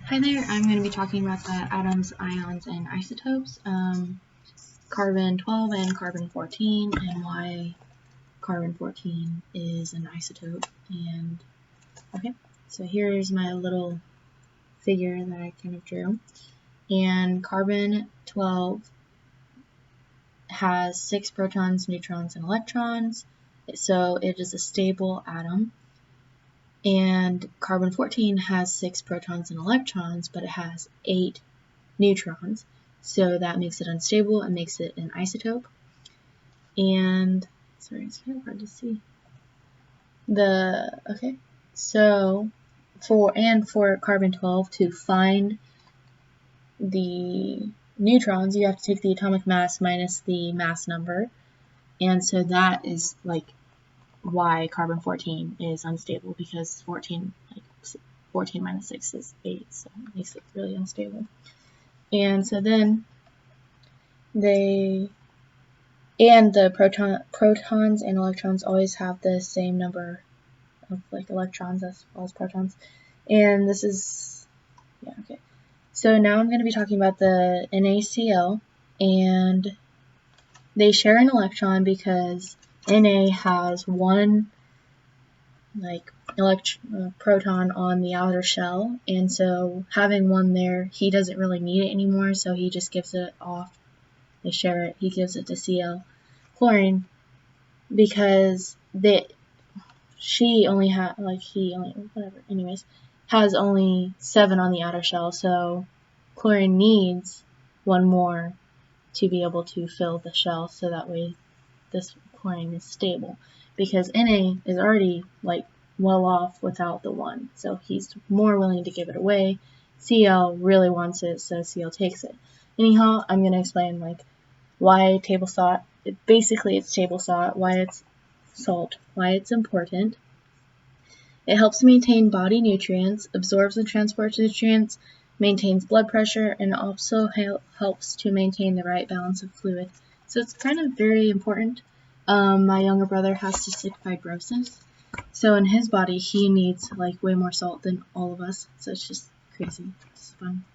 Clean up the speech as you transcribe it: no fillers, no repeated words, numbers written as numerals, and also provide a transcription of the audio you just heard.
Hi there, I'm going to be talking about the atoms, ions, and isotopes, carbon-12 and carbon-14, and why carbon-14 is an isotope. And okay, so here's my little figure that I kind of drew. And carbon-12 has 6 protons, neutrons, and electrons, so it is a stable atom. And carbon-14 has 6 protons and electrons, but it has 8 neutrons, so that makes it unstable and makes it an isotope. And sorry, it's kind of hard to see. So for carbon-12 to find the neutrons, you have to take the atomic mass minus the mass number, and so that is like why carbon-14 is unstable, because 14 minus 6 is 8, so it makes it really unstable. And so then the protons and electrons always have the same number of electrons as well as protons. And this is, okay. So now I'm going to be talking about the NaCl, and they share an electron because Na has one proton on the outer shell, and so having one there, he doesn't really need it anymore, so he just gives it off. They share it. He gives it to Cl. Chlorine, because has only 7 on the outer shell, so chlorine needs one more to be able to fill the shell, so that way this chlorine is stable, because Na is already well off without the one, so he's more willing to give it away. Cl really wants it, so Cl takes it. Anyhow, I'm going to explain why table salt, it's table salt, why it's salt, why it's important. It helps maintain body nutrients, absorbs and transports nutrients, maintains blood pressure, and also helps to maintain the right balance of fluid. So it's kind of very important. My younger brother has cystic fibrosis, so in his body he needs way more salt than all of us, so it's just crazy. It's fun.